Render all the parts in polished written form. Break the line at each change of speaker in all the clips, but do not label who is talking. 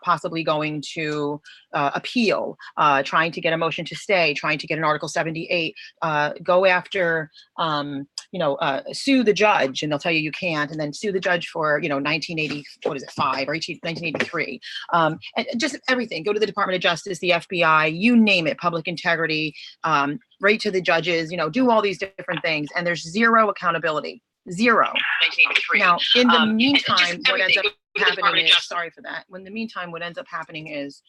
possibly going to appeal, trying to get a motion to stay, trying to get an Article 78, go after, sue the judge, and they'll tell you you can't, and then sue the judge for, 1980, what is it, 5 or 1983, and just everything. Go to the Department of Justice, the FBI, you name it, public integrity, right to the judges, do all these different things, and there's zero accountability. Zero. 1983. Now, in the meantime, what ends up happening is, sorry for that. In the meantime, what ends up happening is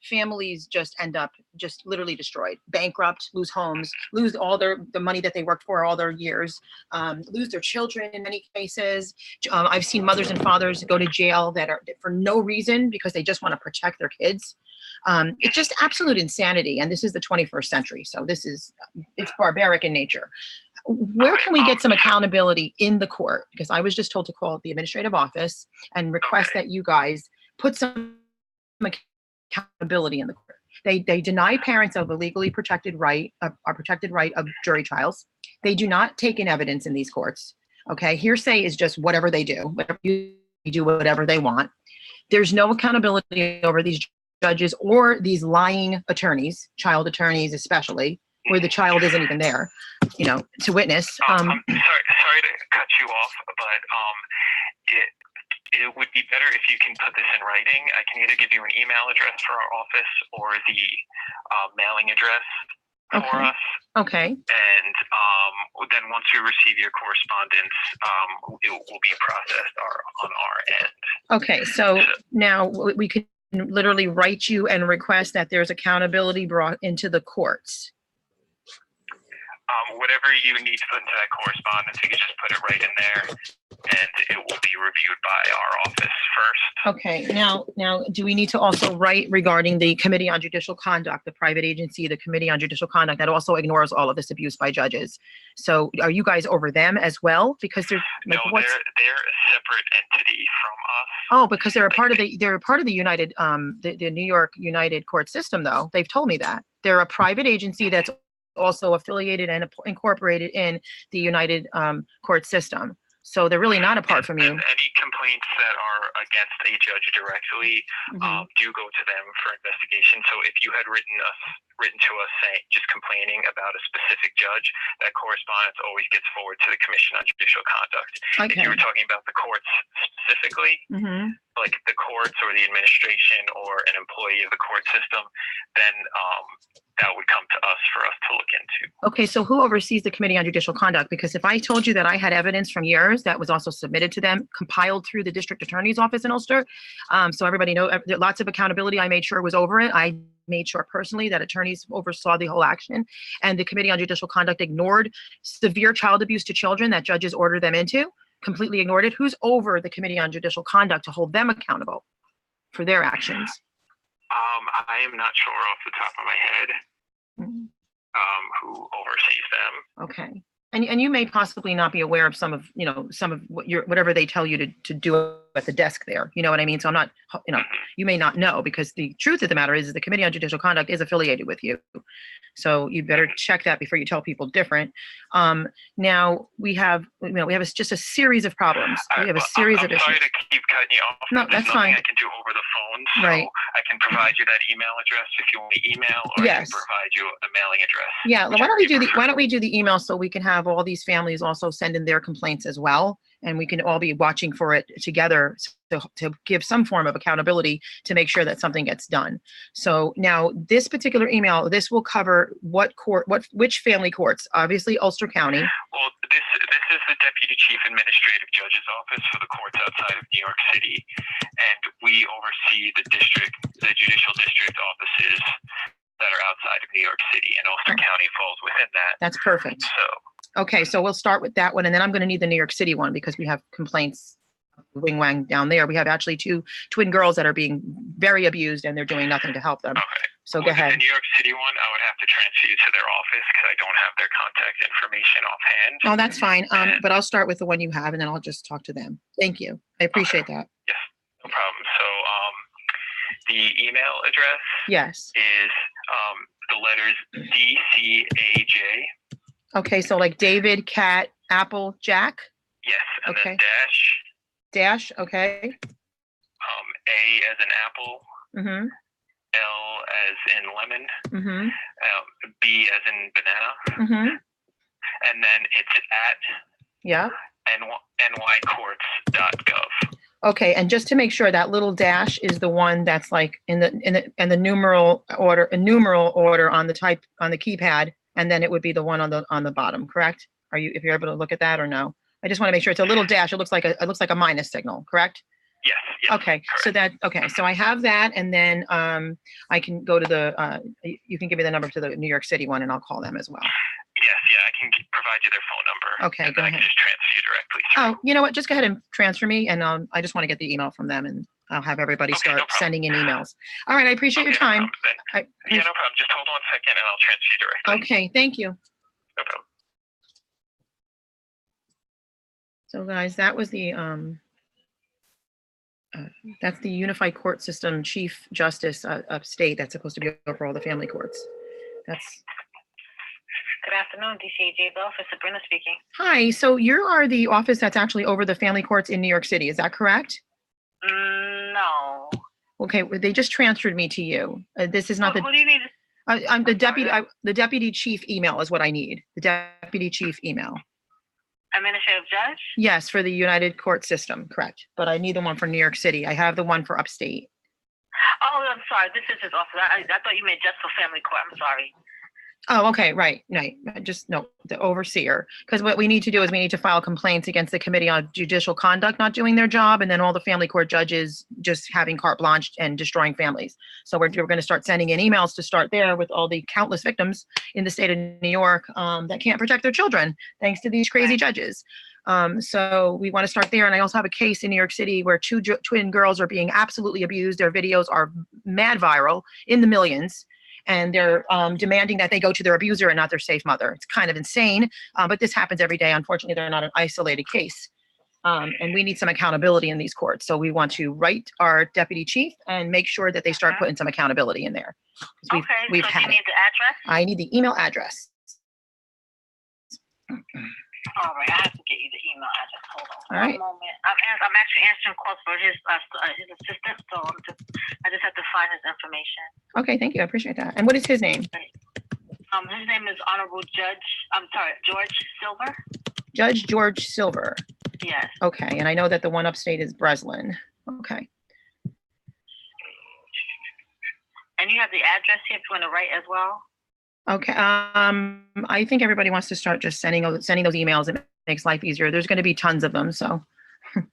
families just end up just literally destroyed, bankrupt, lose homes, lose all the money that they worked for all their years, lose their children in many cases. I've seen mothers and fathers go to jail that are for no reason because they just want to protect their kids. It's just absolute insanity. And this is the 21st century. So it's barbaric in nature. Where can we get some accountability in the court? Because I was just told to call the administrative office and request that you guys put some accountability in the court. They deny parents of a legally protected right, a protected right of jury trials. They do not take in evidence in these courts. Okay, hearsay is just whatever they do. They do whatever they want. There's no accountability over these judges or these lying attorneys, child attorneys especially, where the child isn't even there, to witness.
I'm sorry to cut you off, but it would be better if you can put this in writing. I can either give you an email address for our office or the mailing address for us.
Okay.
And then once we receive your correspondence, it will be processed on our end. Okay,
so now we could literally write you and request that there's accountability brought into the courts.
Whatever you need to put into that correspondence, you can just put it right in there, and it will be reviewed by our office first.
Okay. Now, do we need to also write regarding the Committee on Judicial Conduct, the private agency, the Committee on Judicial Conduct that also ignores all of this abuse by judges? So, are you guys over them as well? Because they're
they're a separate entity from us.
Oh, because they're a part of the United, the New York United Court System, though. They've told me that they're a private agency that's also affiliated and incorporated in the United Court System. So they're really not apart from you.
And any complaints that are against a judge directly do go to them for investigation. So if you had written to us saying, just complaining about a specific judge, that correspondence always gets forwarded to the Commission on Judicial Conduct. Okay. If you were talking about the courts specifically, like the courts or the administration or an employee of the court system, then that would come to us for us to look into.
Okay, so who oversees the Committee on Judicial Conduct? Because if I told you that I had evidence from yours that was also submitted to them, compiled through the District Attorney's Office in Ulster, so everybody knows, lots of accountability, I made sure was over it. I made sure personally that attorneys oversaw the whole action, and the Committee on Judicial Conduct ignored severe child abuse to children that judges ordered them into, completely ignored it. Who's over the Committee on Judicial Conduct to hold them accountable for their actions?
I am not sure off the top of my head who oversees them.
Okay. And you may possibly not be aware of some of what whatever they tell you to do at the desk there. You know what I mean? So I'm not, you may not know, because the truth of the matter is the Committee on Judicial Conduct is affiliated with you. So you better check that before you tell people different. Now we have just a series of problems. We have a series of issues.
I'm sorry to keep cutting you off.
No, that's fine.
I can do over the phone. So
right.
I can provide you that email address if you want the email, or I can provide you the mailing address.
Yeah. Why don't we do the email so we can have all these families also send in their complaints as well, and we can all be watching for it together to give some form of accountability to make sure that something gets done. So now this particular email, this will cover which family courts? Obviously Ulster County.
Well, this is the Deputy Chief Administrative Judge's office for the courts outside of New York City, and we oversee the judicial district offices that are outside of New York City, and Ulster County falls within that.
That's perfect. Okay, so we'll start with that one, and then I'm going to need the New York City one because we have complaints wing wang down there. We have actually 2 twin girls that are being very abused, and they're doing nothing to help them.
Okay.
So go ahead.
The New York City one, I would have to transfer you to their office because I don't have their contact information offhand.
Oh, that's fine. But I'll start with the one you have, and then I'll just talk to them. Thank you. I appreciate that.
Yes, no problem. So the email address is the letters DCAJ.
Okay, so like David, Cat, Apple, Jack?
Yes, and then dash,
okay.
A as in apple,
Mm-hmm.
L as in lemon,
Mm-hmm.
B as in banana,
Mm-hmm.
and then it's at
Yeah.
nycourts.gov.
Okay, and just to make sure, that little dash is the one that's like in the numeral order, a numeral order on the keypad, and then it would be the one on the bottom, correct? If you're able to look at that or no? I just want to make sure it's a little dash. It looks like a minus signal, correct?
Yes.
Okay,
correct.
So I have that, and then I can go to you can give me the number to the New York City one, and I'll call them as well.
Yes, I can provide you their phone number.
Okay, go ahead.
I can just transfer you directly through.
Oh, you know what? Just go ahead and transfer me, and I just want to get the email from them, and I'll have everybody start sending in emails. All right, I appreciate your time.
No problem. Just hold on a second, and I'll transfer you directly.
Okay, thank you.
No problem.
So, guys, that was that's the Unified Court System Chief Justice upstate that's supposed to be over all the family courts. That's.
Good afternoon, DCAG office. Sabrina speaking.
Hi. So you are the office that's actually over the family courts in New York City. Is that correct?
No.
Okay. Well, they just transferred me to you. This is not
Who do you need?
I'm the deputy. The deputy chief email is what I need. The deputy chief email.
Administrative judge?
Yes, for the United Court System, correct. But I need the one for New York City. I have the one for upstate.
Oh, I'm sorry. This is his office. I thought you meant just for family court. I'm sorry.
Oh, okay, right. Just no, the overseer. Because what we need to do is we need to file complaints against the Committee on Judicial Conduct not doing their job, and then all the family court judges just having carte blanche and destroying families. So we're going to start sending in emails to start there with all the countless victims in the state of New York that can't protect their children thanks to these crazy judges. So we want to start there. And I also have a case in New York City where two twin girls are being absolutely abused. Their videos are mad viral in the millions. And they're demanding that they go to their abuser and not their safe mother. It's kind of insane, but this happens every day. Unfortunately, they're not an isolated case. And we need some accountability in these courts. So we want to write our deputy chief and make sure that they start putting some accountability in there.
We've so you need the address?
I need the email address.
All right, I have to get you the email address. Hold on.
All right.
One moment. I'm actually answering calls for his assistant, so I just have to find his information.
Okay, thank you. I appreciate that. And what is his name?
His name is Honorable George Silver.
Judge George Silver.
Yes.
Okay, and I know that the one upstate is Breslin. Okay.
And you have the address here if you want to write as well.
Okay. I think everybody wants to start just sending those emails. It makes life easier. There's going to be tons of them. So.
Okay.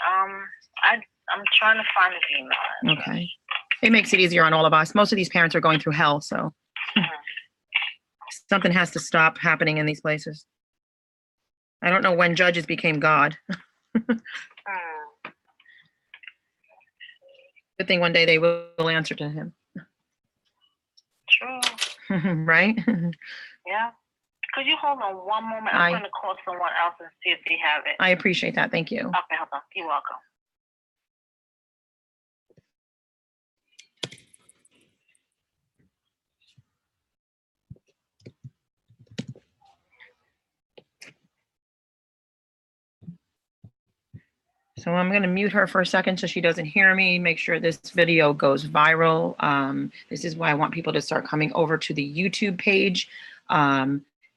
I'm trying to find his email.
Okay. It makes it easier on all of us. Most of these parents are going through hell. So. Something has to stop happening in these places. I don't know when judges became God. Good thing one day they will answer to him.
True.
Right?
Yeah. Could you hold on one moment? I'm going to call someone else and see if they have it.
I appreciate that. Thank you.
Okay, hold on. You're welcome.
So I'm going to mute her for a second so she doesn't hear me, make sure this video goes viral. This is why I want people to start coming over to the YouTube page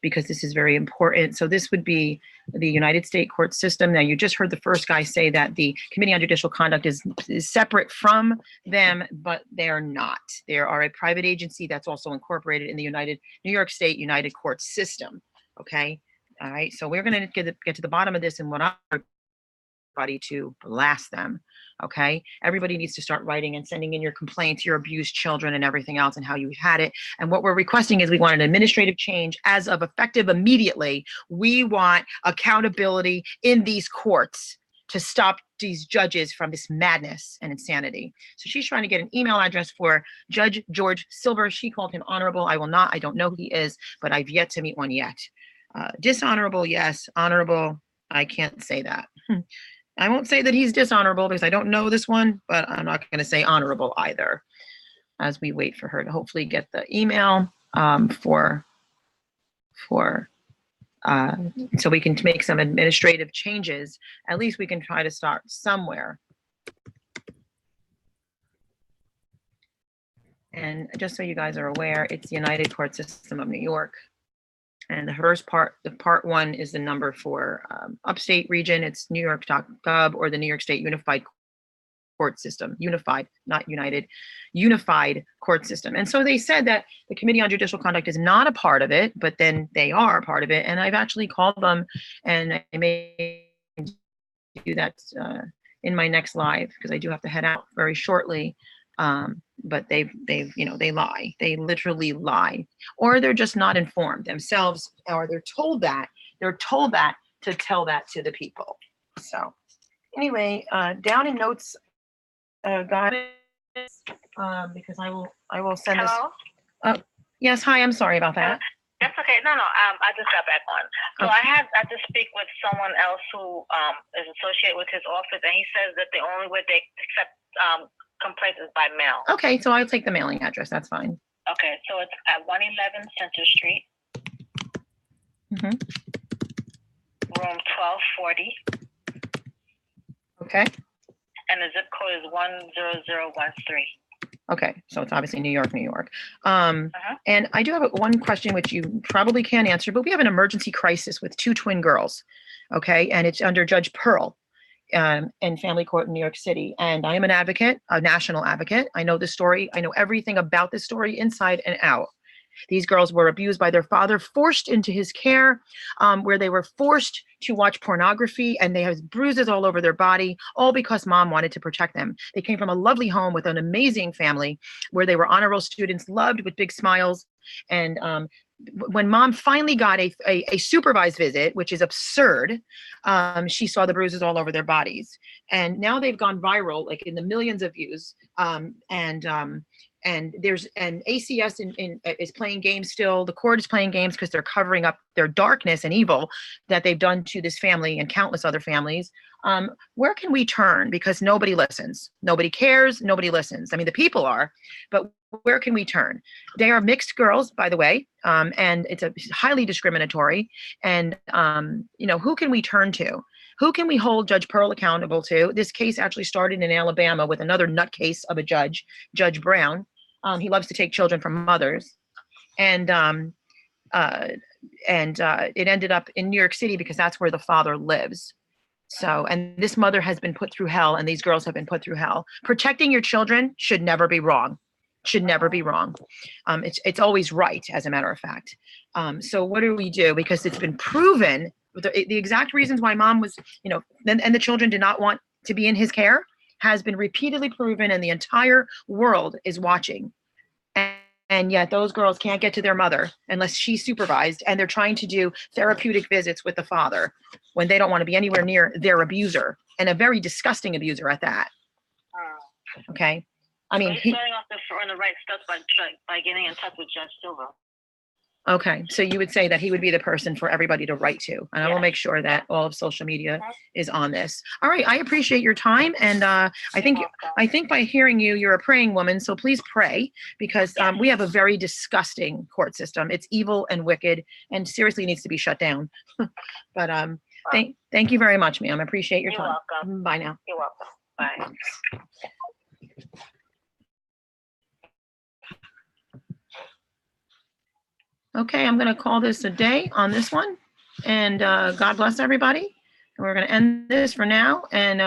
because this is very important. So this would be the United States Court System. Now, you just heard the first guy say that the Committee on Judicial Conduct is separate from them, but they're not. They are a private agency that's also incorporated in the New York State United Court System. Okay. All right. So we're going to get to the bottom of this and what to blast them. Okay. Everybody needs to start writing and sending in your complaints, your abused children and everything else and how you had it. And what we're requesting is we want an administrative change as of effective immediately. We want accountability in these courts to stop these judges from this madness and insanity. So she's trying to get an email address for Judge George Silver. She called him honorable. I don't know who he is, but I've yet to meet one yet. Dishonorable, yes. Honorable, I can't say that. I won't say that he's dishonorable because I don't know this one, but I'm not going to say honorable either as we wait for her to hopefully get the email so we can make some administrative changes. At least we can try to start somewhere. And just so you guys are aware, it's the United Court System of New York. And the first part, the part one is the number for upstate region. It's NewYork.gov or the New York State Unified Court System, unified, not united, unified court system. And so they said that the Committee on Judicial Conduct is not a part of it, but then they are a part of it. And I've actually called them, and I may do that in my next live because I do have to head out very shortly. But they've, you know, they lie. They literally lie, or they're just not informed themselves, or they're told that to tell that to the people. So anyway, down in notes, got it, because I will send this.
Hello?
Yes, hi, I'm sorry about that.
That's okay. No, I just got back on. So
Okay.
I had to speak with someone else who is associated with his office, and he says that the only way they accept complaints is by mail.
Okay, so I'll take the mailing address, that's fine.
Okay, so it's at 111 Center Street,
Mhm.
room 1240,
Okay,
and the zip code is 10013.
okay, so it's obviously New York.
Uh-huh.
And I do have one question which you probably can't answer, but we have an emergency crisis with 2 twin girls, okay? And it's under Judge Pearl in family court in New York City. And I am an advocate, a national advocate. I know the story. I know everything about this story inside and out. These girls were abused by their father, forced into his care, where they were forced to watch pornography, and they have bruises all over their body, all because mom wanted to protect them. They came from a lovely home with an amazing family where they were honor roll students, loved with big smiles. And when mom finally got a supervised visit, which is absurd, she saw the bruises all over their bodies. And now they've gone viral, like in the millions of views. And there's an ACS is playing games still. The court is playing games because they're covering up their darkness and evil that they've done to this family and countless other families. Where can we turn? Because nobody listens. Nobody cares. Nobody listens. I mean, the people are, but where can we turn? They are mixed girls, by the way, and it's a highly discriminatory. And you know, who can we turn to? Who can we hold Judge Pearl accountable to? This case actually started in Alabama with another nutcase of a judge, Judge Brown. He loves to take children from mothers. And it ended up in New York City because that's where the father lives. So, and this mother has been put through hell, and these girls have been put through hell. Protecting your children should never be wrong. Should never be wrong. It's always right, as a matter of fact. So what do we do? Because it's been proven, the exact reasons why mom was, you know, and the children did not want to be in his care has been repeatedly proven, and the entire world is watching. And yet those girls can't get to their mother unless she's supervised, and they're trying to do therapeutic visits with the father when they don't want to be anywhere near their abuser, and a very disgusting abuser at that. Okay. I mean,
he's starting off on the right steps by getting in touch with Judge Silver.
Okay, so you would say that he would be the person for everybody to write to, and I will make sure that all of social media is on this. All right, I appreciate your time, and I think by hearing you, you're a praying woman, so please pray, because we have a very disgusting court system. It's evil and wicked, and seriously needs to be shut down. But thank you very much, ma'am. I appreciate your time.
You're welcome.
Bye now.
You're welcome. Bye.
Okay, I'm going to call this a day on this one, and God bless everybody. And we're going to end this for now, and